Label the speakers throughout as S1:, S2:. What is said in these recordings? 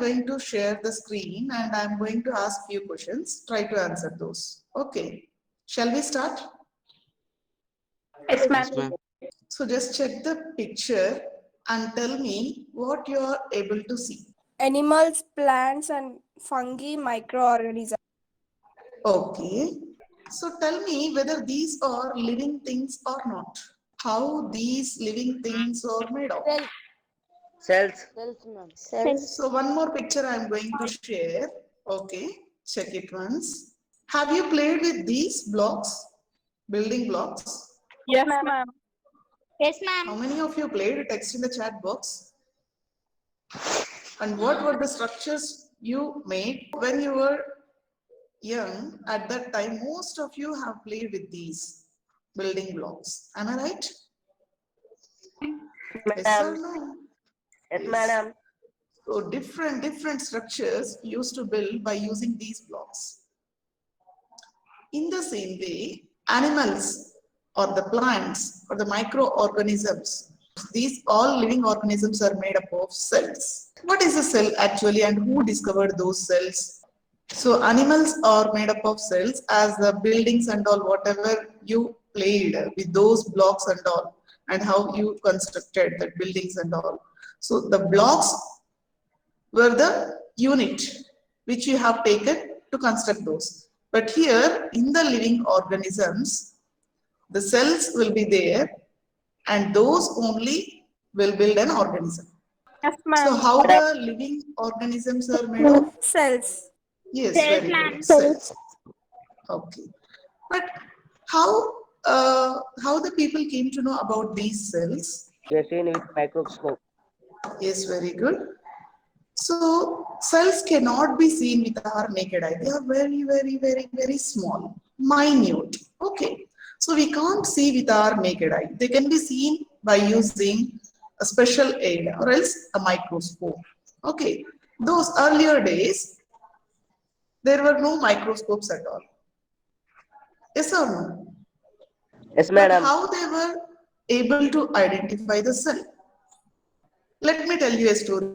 S1: going to share the screen and I'm going to ask few questions. Try to answer those. Okay. Shall we start?
S2: Yes, ma'am.
S3: Yes, ma'am.
S1: So just check the picture and tell me what you are able to see.
S2: Animals, plants, and fungi microorganisms.
S1: Okay. So tell me whether these are living things or not. How these living things are made of.
S3: Cells.
S1: So one more picture I am going to share. Okay. Check it once. Have you played with these blocks? Building blocks?
S2: Yes, ma'am.
S4: Yes,
S1: How
S4: ma'am.
S1: many of you played? Text in the chat box. And what were the structures you made when you were young? At that time, most of you have played with these building blocks. Am I right? Yes or no?
S3: Yes,
S1: Yes.
S3: madam.
S1: So different structures used to build by using these blocks. In the same way, animals or the plants or the microorganisms, these all living organisms are made up of cells. What is a cell actually and who discovered those cells? So animals are made up of cells as the buildings and all, whatever you played with those blocks and all, and how you constructed the buildings and all. So the blocks were the unit which you have taken to construct those. But here in the living organisms, the cells will be there and those only will build an organism.
S2: Yes,
S1: So
S2: ma'am.
S1: how the living organisms are made of?
S2: Cells.
S1: Yes,
S4: Yes,
S1: very
S4: ma'am.
S1: good. Cells. Okay. But how the people came to know about these cells?
S3: We are seen with microscope.
S1: Yes, very good. So cells cannot be seen with our naked eye. They are very small, minute. Okay. So we can't see with our naked eye. They can be seen by using a special aid or else a microscope. Okay. Those earlier days, there were no microscopes at all. Yes or no?
S3: Yes,
S1: But
S3: madam.
S1: how they were able to identify the cell? Let me tell you a story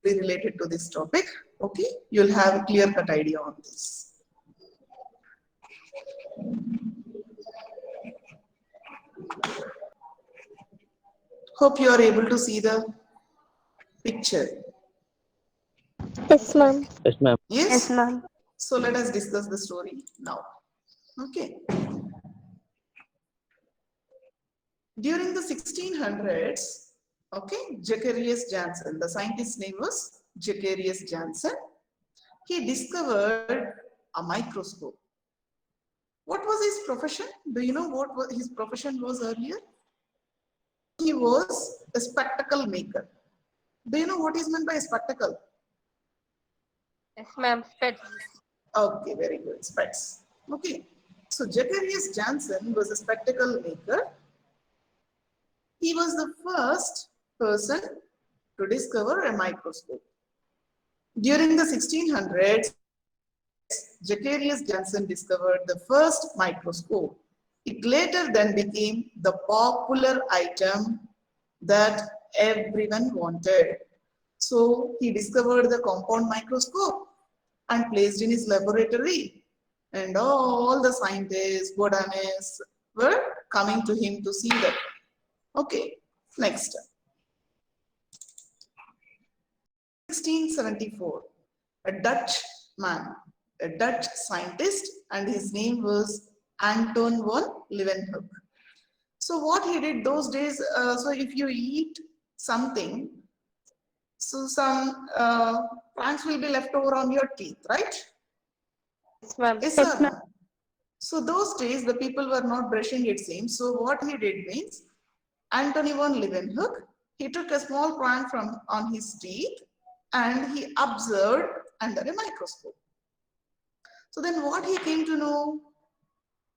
S1: related to this topic. Okay, you'll have a clear-cut idea on this. Hope you are able to see the picture.
S4: Yes, ma'am.
S3: Yes, ma'am.
S1: Yes?
S2: Yes, ma'am.
S1: So let us discuss the story now. Okay. During the 1600s, okay, Zacharias Janssen, the scientist's name was Zacharias Janssen, he discovered a microscope. What was his profession? Do you know what his profession was earlier? He was a spectacle maker. Do you know what is meant by a spectacle?
S2: Yes, ma'am. Pets.
S1: Okay, very good. Specs. Okay. So Zacharias Janssen was a spectacle maker. He was the first person to discover a microscope. During the 1600s, Zacharias Janssen discovered the first microscope. It later then became the popular item that everyone wanted. So he discovered the compound microscope and placed in his laboratory. And all the scientists, botanists were coming to him to see that. Okay, next. 1674, a Dutch man, a Dutch scientist, and his name was Anton von Leeuwenhoek. So what he did those days, so if you eat something, so some plants will be left over on your teeth, right?
S2: Yes, ma'am.
S1: Yes, sir. So those days the people were not brushing, it seems. So what he did means, Antony von Leeuwenhoek, he took a small plant from on his teeth and he observed under a microscope. So then what he came to know?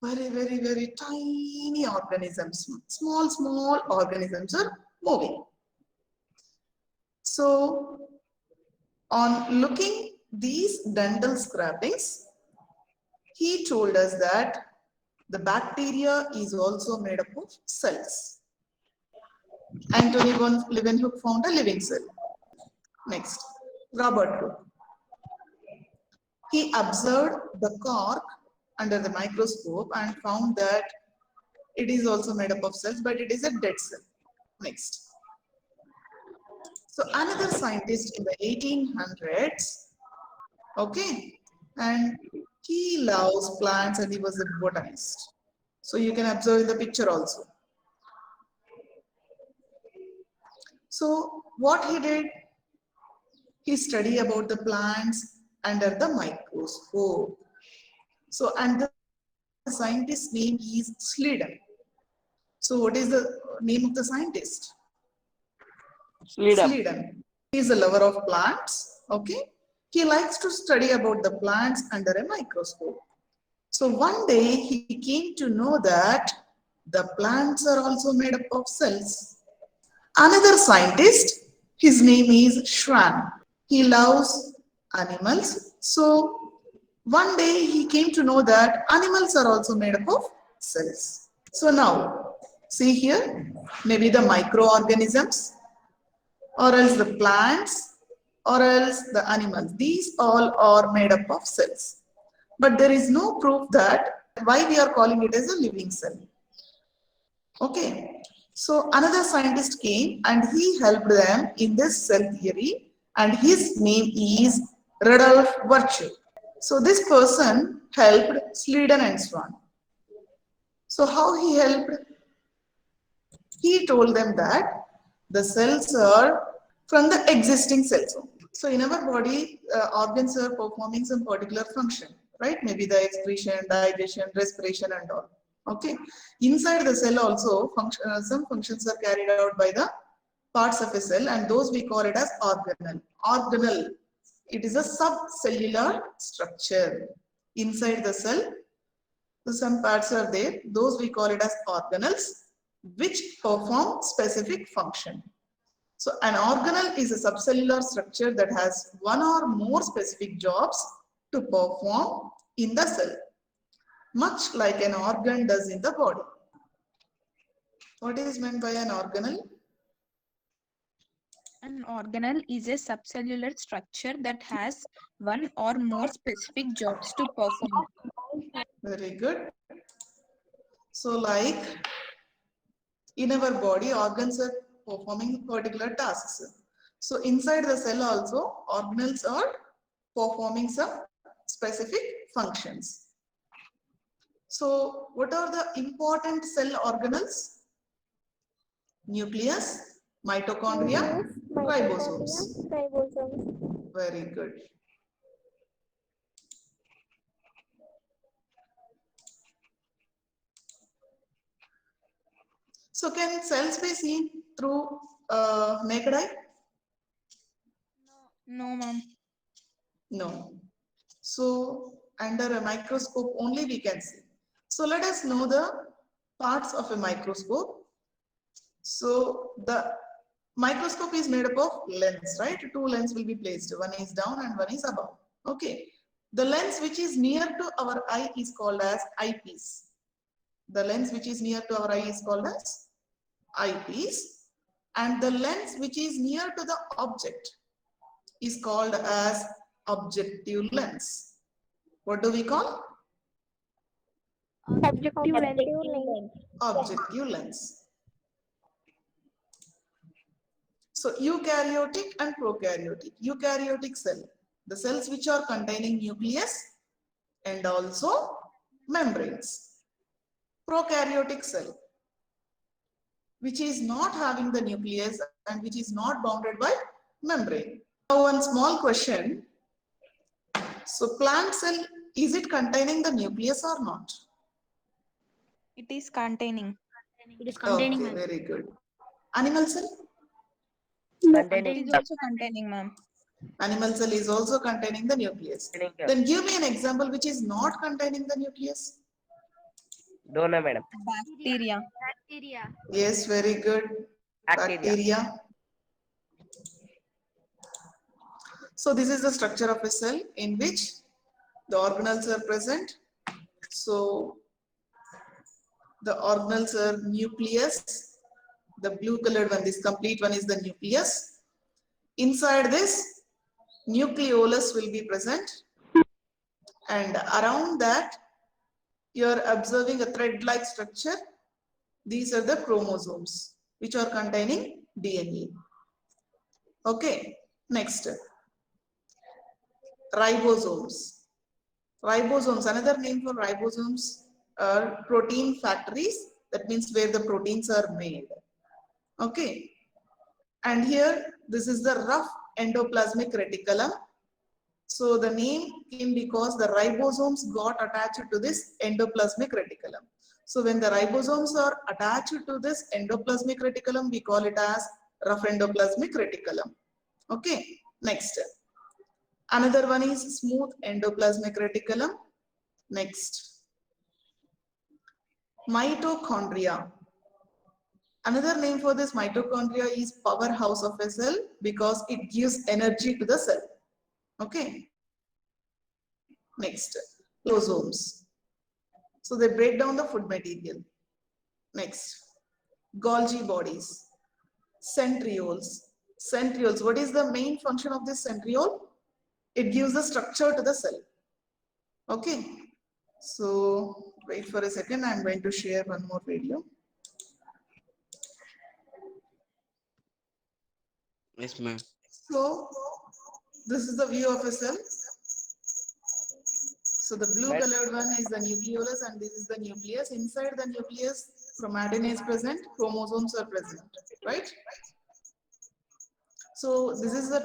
S1: Very tiny organisms, small organisms are moving. So on looking these dental scrapings, he told us that the bacteria is also made up of cells. Antony von Leeuwenhoek found a living cell. Next. Robert Hooke. He observed the cork under the microscope and found that it is also made up of cells, but it is a dead cell. Next. So another scientist in the 1800s, okay, and he loves plants and he was a botanist. So you can observe in the picture also. So what he did, he studied about the plants under the microscope. So, and the scientist's name is Sladen. So what is the name of the scientist? Sladen. He is a lover of plants, okay? He likes to study about the plants under a microscope. So one day he came to know that the plants are also made up of cells. Another scientist, his name is Schwann. He loves animals. So one day he came to know that animals are also made up of cells. So now, see here, maybe the microorganisms, or else the plants, or else the animals. These all are made up of cells. But there is no proof that why we are calling it as a living cell. Okay. So another scientist came and he helped them in this cell theory, and his name is Rudolf Virchow. So this person helped Sladen and Schwann. So how he helped? He told them that the cells are from the existing cells. So in our body, organs are performing some particular function, right? Maybe the excretion, digestion, respiration and all. Okay. Inside the cell also, some functions are carried out by the parts of a cell, and those we call it as organelle. Organelle. It is a subcellular structure. Inside the cell, so some parts are there. Those we call it as organelles, which perform specific function. So an organelle is a subcellular structure that has one or more specific jobs to perform in the cell, much like an organ does in the body. What is meant by an organelle?
S5: An organelle is a subcellular structure that has one or more specific jobs to perform.
S1: Very good. So like in our body, organs are performing particular tasks. So inside the cell also, organelles are performing some specific functions. So what are the important cell organelles? Nucleus, mitochondria, ribosomes.
S4: Ribosomes.
S1: Very good. So can cells be seen through naked eye?
S5: No, ma'am.
S1: No. So under a microscope only we can see. So let us know the parts of a microscope. So the microscope is made up of lens, right? Two lenses will be placed. One is down and one is above. Okay. The lens which is near to our eye is called as eyepiece. The lens which is near to our eye is called as eyepiece. And the lens which is near to the object is called as objective lens. What do we call?
S4: Objective lens.
S1: Objective lens. So eukaryotic and prokaryotic. Eukaryotic cell, the cells which are containing nucleus and also membranes. Prokaryotic cell, which is not having the nucleus and which is not bounded by membrane. Now one small question. So plant cell, is it containing the nucleus or not?
S5: It is containing.
S4: It is containing.
S1: Okay, very good. Animal cell?
S5: It
S3: Containing.
S5: is also containing, ma'am.
S1: Animal cell is also containing the nucleus. Then give me an example which is not containing the nucleus.
S3: Don't know, madam.
S5: Bacteria.
S1: Yes, very good. Bacteria. So this is the structure of a cell in which the organelles are present. So the organelles are nucleus. The blue colored one, this complete one is the nucleus. Inside this, nucleolus will be present, and around that you are observing a thread-like structure. These are the chromosomes which are containing DNA. Okay, next, ribosomes. Ribosomes, another name for ribosomes are protein factories. That means where the proteins are made. Okay, and here this is the rough endoplasmic reticulum. So the name came because the ribosomes got attached to this endoplasmic reticulum. So when the ribosomes are attached to this endoplasmic reticulum, we call it as rough endoplasmic reticulum. Okay, next. Another one is smooth endoplasmic reticulum. Next. Mitochondria. Another name for this mitochondria is powerhouse of a cell because it gives energy to the cell. Okay. Next, lysosomes. So they break down the food material. Next, Golgi bodies, centrioles. Centrioles, what is the main function of this centriole? It gives the structure to the cell. Okay. So wait for a second, I'm going to share one more video.
S6: Yes, ma'am.
S1: So this is the view of a cell. So the blue colored one is the nucleolus and this is the nucleus. Inside the nucleus, chromatin is present, chromosomes are present, right? So this is the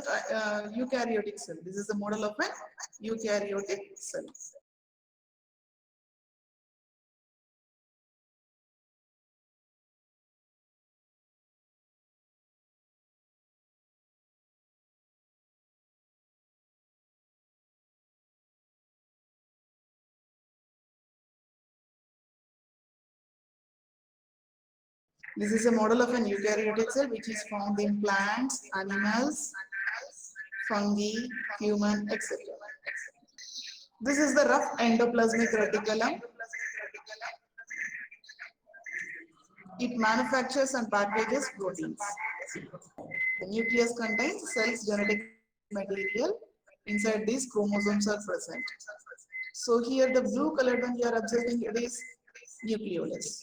S1: eukaryotic cell. This is the model of an eukaryotic cell. This is a model of an eukaryotic cell which is found in plants, animals, fungi, human, etc. This is the rough endoplasmic reticulum. It manufactures and packages proteins. The nucleus contains cells' genetic material. Inside these chromosomes are present. So here the blue colored one you are observing, it is nucleolus.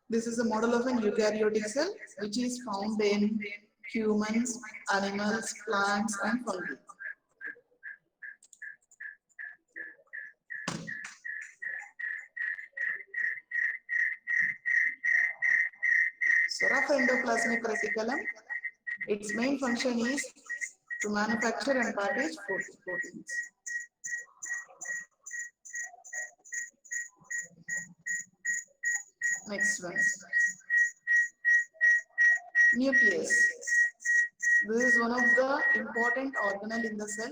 S1: This is a model of an eukaryotic cell which is found in humans, animals, plants and fungi. So rough endoplasmic reticulum, its main function is to manufacture and package proteins. Next one. Nucleus. This is one of the important organelle in the cell.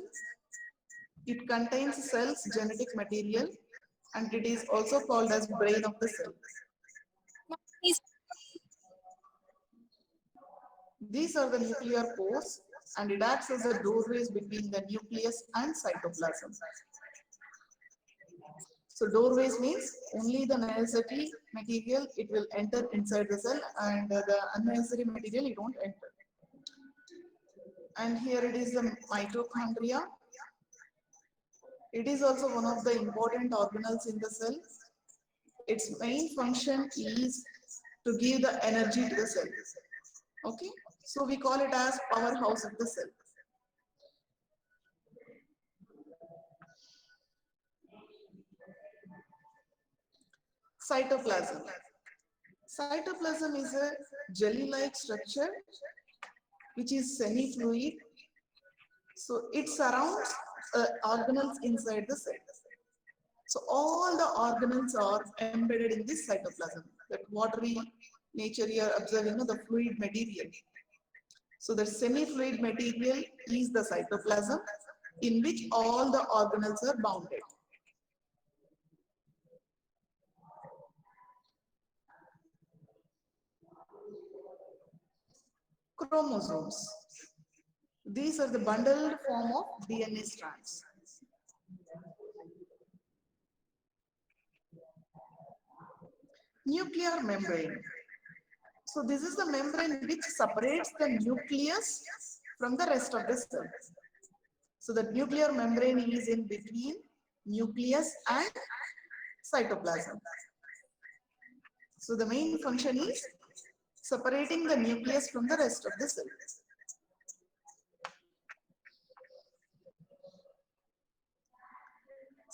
S1: It contains cells' genetic material and it is also called as brain of the cell. These are the nuclear pores and it acts as a doorways between the nucleus and cytoplasm. So doorways means only the necessary material it will enter inside the cell and the unnecessary material it won't enter. And here it is the mitochondria. It is also one of the important organelles in the cell. Its main function is to give the energy to the cell. Okay, so we call it as powerhouse of the cell. Cytoplasm. Cytoplasm is a jelly-like structure which is semi-fluid. So it surrounds organelles inside the cell. So all the organelles are embedded in this cytoplasm. That watery nature you are observing, the fluid material. So the semi-fluid material is the cytoplasm in which all the organelles are bounded. chromosomes. These are the bundled form of DNA strands. Nuclear membrane. So this is the membrane which separates the nucleus from the rest of the cell. So the nuclear membrane is in between nucleus and cytoplasm. So the main function is separating the nucleus from the rest of the cell.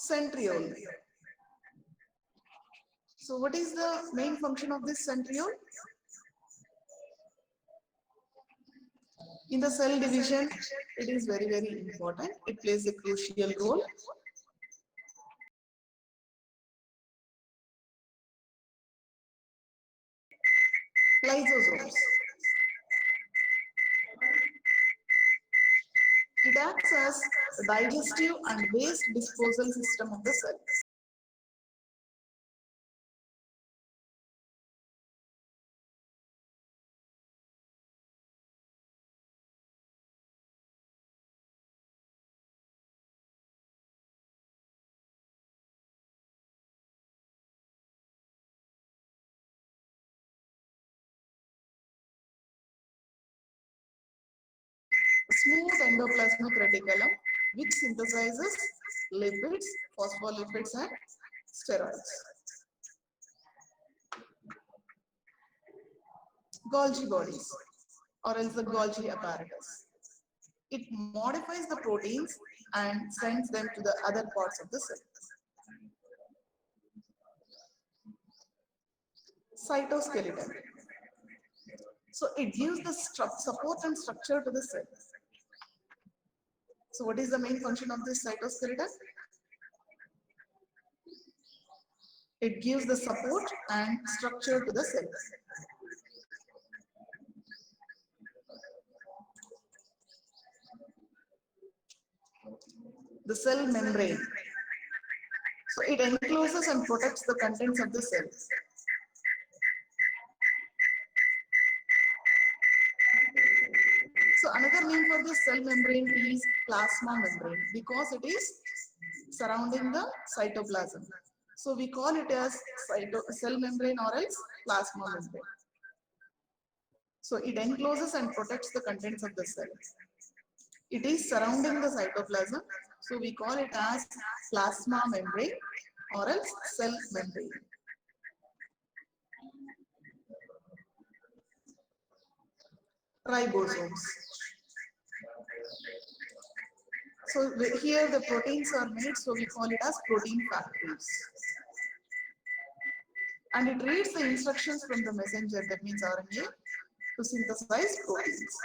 S1: Centriole. So what is the main function of this centriole? In the cell division, it is very, very important. It plays a crucial role. Lysosomes. It acts as the digestive and waste disposal system of the cell. Smooth endoplasmic reticulum which synthesizes lipids, phospholipids and steroids. Golgi bodies or else the Golgi apparatus. It modifies the proteins and sends them to the other parts of the cell. Cytoskeleton. So it gives the support and structure to the cell. So what is the main function of this cytoskeleton? It gives the support and structure to the cell. The cell membrane. So it encloses and protects the contents of the cell. So another name for this cell membrane is plasma membrane because it is surrounding the cytoplasm. So we call it as cell membrane or else plasma membrane. So it encloses and protects the contents of the cell. It is surrounding the cytoplasm. So we call it as plasma membrane or else cell membrane. Ribosomes. So here the proteins are made, so we call it as protein factories. And it reads the instructions from the messenger, that means RNA, to synthesize proteins.